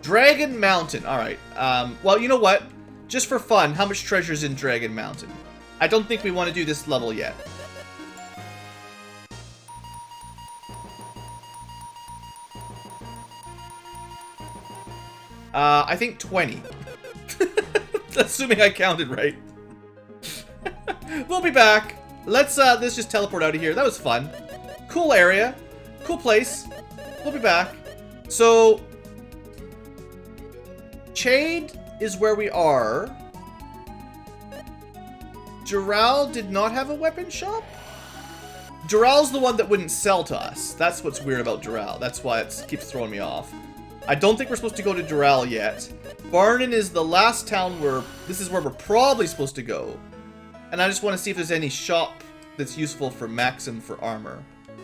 Dragon Mountain. Alright. Well, you know what? Just for fun, how much treasure's in Dragon Mountain? I don't think we want to do this level yet. I think 20. Assuming I counted right. We'll be back. Let's just teleport out of here. That was fun. Cool area. Cool place. We'll be back. So, Chade is where we are. Dural did not have a weapon shop? Dural's the one that wouldn't sell to us. That's what's weird about Dural. That's why it keeps throwing me off. I don't think we're supposed to go to Dural yet. Barnon is the last town where... This is where we're probably supposed to go. And I just want to see if there's any shop that's useful for Maxim for armor.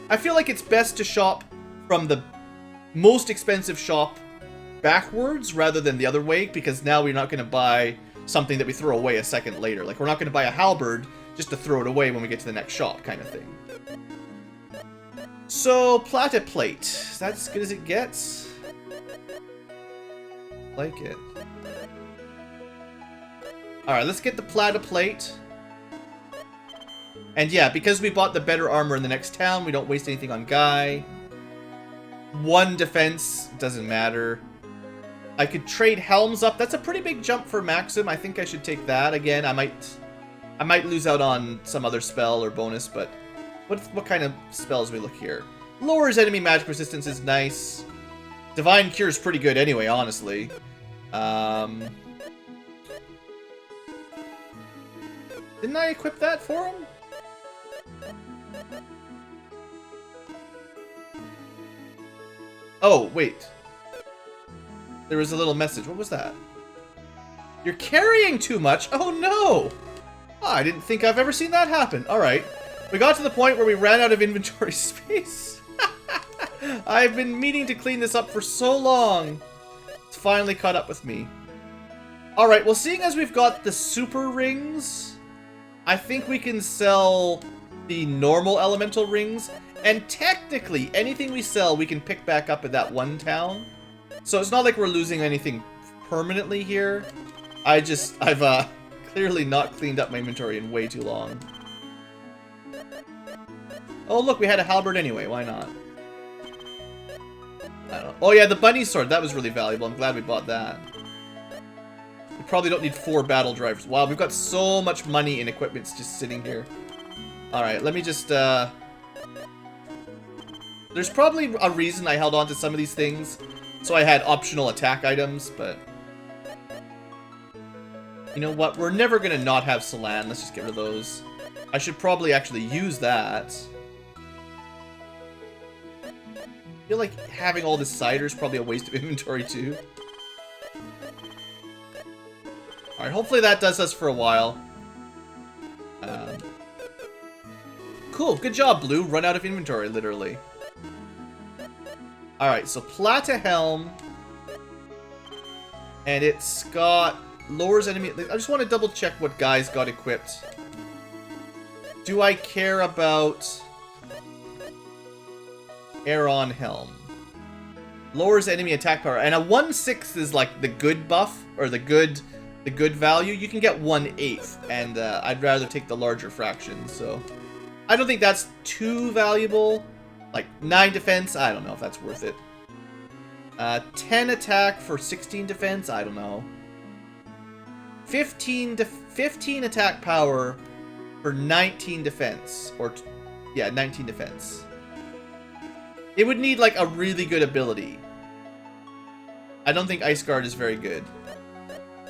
I feel like it's best to shop from the most expensive shop backwards rather than the other way, because now we're not going to buy something that we throw away a second later. Like, we're not going to buy a halberd just to throw it away when we get to the next shop, kind of thing. So, Plata Plate. Is that as good as it gets? Like it. Alright, let's get the Plata Plate. And yeah, because we bought the better armor in the next town, we don't waste anything on Guy. 1 defense, doesn't matter. I could trade helms up. That's a pretty big jump for Maxim. I think I should take that. Again, I might lose out on some other spell or bonus, but what kind of spells we look here? Lowers enemy magic resistance is nice. Divine Cure is pretty good anyway, honestly. Didn't I equip that for him? Oh, wait. There was a little message. What was that? You're carrying too much? Oh no! Oh, I didn't think I've ever seen that happen. Alright. We got to the point where we ran out of inventory space. I've been meaning to clean this up for so long. It's finally caught up with me. Alright, well, seeing as we've got the super rings, I think we can sell the normal elemental rings. And technically, anything we sell, we can pick back up at that one town. So it's not like we're losing anything permanently here. I've clearly not cleaned up my inventory in way too long. Oh, look, we had a halberd anyway. Why not? I don't know. Oh, yeah, the bunny sword. That was really valuable. I'm glad we bought that. We probably don't need 4 battle drivers. Wow, we've got so much money in equipment just sitting here. Alright, let me just, There's probably a reason I held on to some of these things. So I had optional attack items, but... You know what? We're never gonna not have Salan. Let's just get rid of those. I should probably actually use that. I feel like having all this cider is probably a waste of inventory too. Alright, hopefully that does us for a while. Cool, good job, Blue. Run out of inventory, literally. Alright, so Plata Helm. And it's got... lowers enemy... I just want to double check what Guy's got equipped. Do I care about... Aeron Helm? Lowers enemy attack power. And a 1/6 is like the good buff, or the good value. You can get 1/8, and I'd rather take the larger fraction, so... I don't think that's too valuable. Like, 9 defense, I don't know if that's worth it. 10 attack for 16 defense, I don't know. 15 attack power for 19 defense. Or, yeah, 19 defense. It would need, like, a really good ability. I don't think Ice Guard is very good.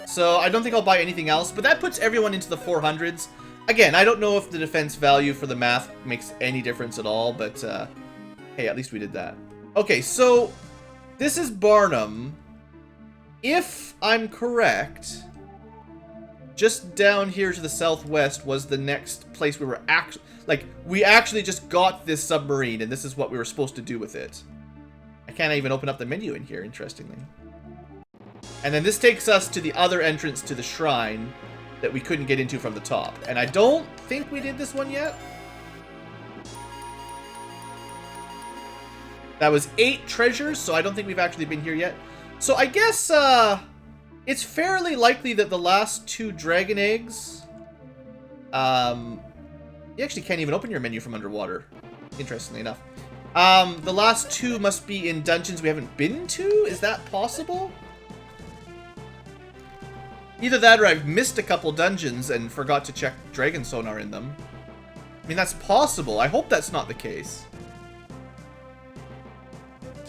So, I don't think I'll buy anything else, but that puts everyone into the 400s. Again, I don't know if the defense value for the math makes any difference at all, but, hey, at least we did that. Okay, so, this is Barnum. If I'm correct, just down here to the southwest was the next place we were actually... Like, we actually just got this submarine, and this is what we were supposed to do with it. I can't even open up the menu in here, interestingly. And then this takes us to the other entrance to the shrine that we couldn't get into from the top. And I don't think we did this one yet. That was 8 treasures, so I don't think we've actually been here yet. So I guess it's fairly likely that the last 2 dragon eggs... you actually can't even open your menu from underwater, interestingly enough. The last 2 must be in dungeons we haven't been to? Is that possible? Either that or I've missed a couple dungeons and forgot to check dragon sonar in them. I mean, that's possible. I hope that's not the case.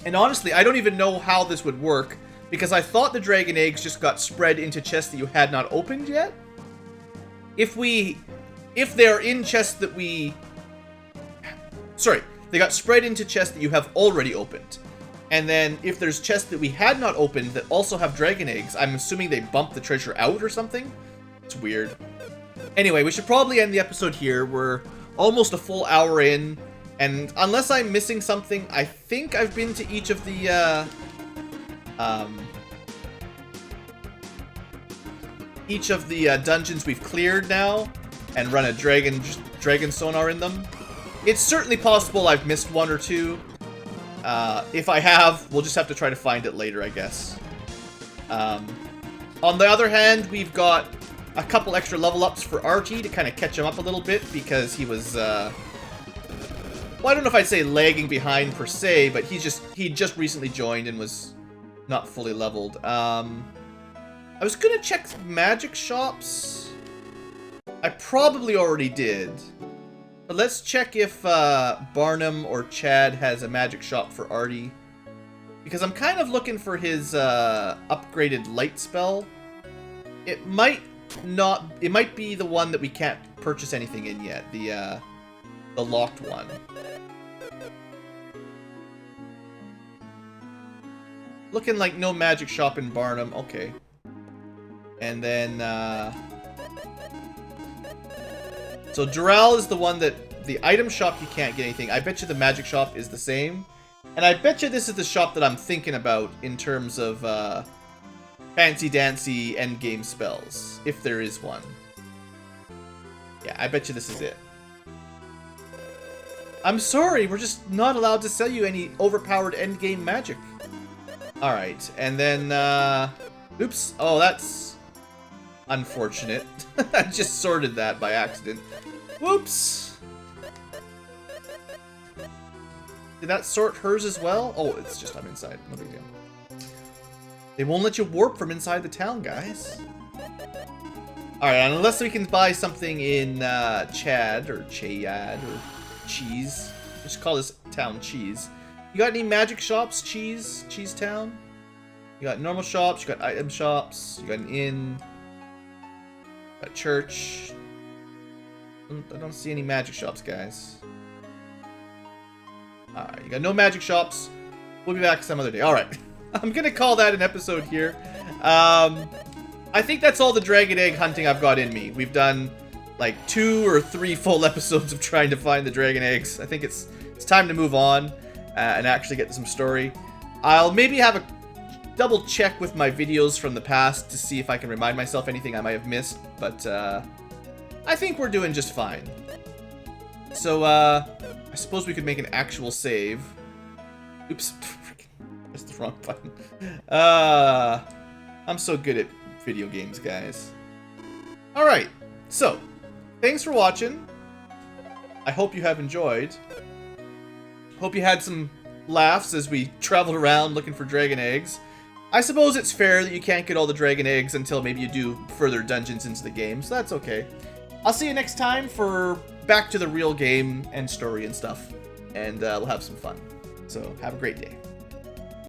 And honestly, I don't even know how this would work, because I thought the dragon eggs just got spread into chests that you had not opened yet. If they're in chests that we... Sorry, they got spread into chests that you have already opened. And then if there's chests that we had not opened that also have dragon eggs, I'm assuming they bump the treasure out or something? It's weird. Anyway, we should probably end the episode here. We're almost a full hour in. And unless I'm missing something, I think I've been to each of the, dungeons we've cleared now. And run a dragon sonar in them. It's certainly possible I've missed 1 or 2. If I have, we'll just have to try to find it later, I guess. On the other hand, we've got a couple extra level ups for Archie to kind of catch him up a little bit because he was, well, I don't know if I'd say lagging behind per se, but he just recently joined and was not fully leveled. I was gonna check magic shops. I probably already did. But let's check if Barnum or Chad has a magic shop for Artie. Because I'm kind of looking for his upgraded light spell. It might be the one that we can't purchase anything in yet. The locked one. Looking like no magic shop in Barnum. Okay. And then, so Doral is the one that, the item shop you can't get anything. I bet you the magic shop is the same. And I bet you this is the shop that I'm thinking about in terms of, fancy-dancy endgame spells. If there is one. Yeah, I bet you this is it. I'm sorry, we're just not allowed to sell you any overpowered endgame magic. Alright, and then, oops. Oh, that's unfortunate. I just sorted that by accident. Whoops! Did that sort hers as well? Oh, it's just I'm inside. No big deal. They won't let you warp from inside the town, guys. Alright, unless we can buy something in Chad or Chayad or Cheese. Just call this town Cheese. You got any magic shops, Cheese Town? You got normal shops, you got item shops, you got an inn, a church. I don't see any magic shops, guys. Alright, you got no magic shops. We'll be back some other day. Alright. I'm gonna call that an episode here. I think that's all the dragon egg hunting I've got in me. We've done like 2 or 3 full episodes of trying to find the dragon eggs. I think it's time to move on and actually get to some story. I'll maybe have a double check with my videos from the past to see if I can remind myself anything I might have missed, but I think we're doing just fine. So I suppose we could make an actual save. Oops, pressed the wrong button. I'm so good at video games, guys. Alright, so thanks for watching. I hope you have enjoyed. Hope you had some laughs as we traveled around looking for dragon eggs. I suppose it's fair that you can't get all the dragon eggs until maybe you do further dungeons into the game, so that's okay. I'll see you next time for back to the real game and story and stuff, and we'll have some fun. So have a great day.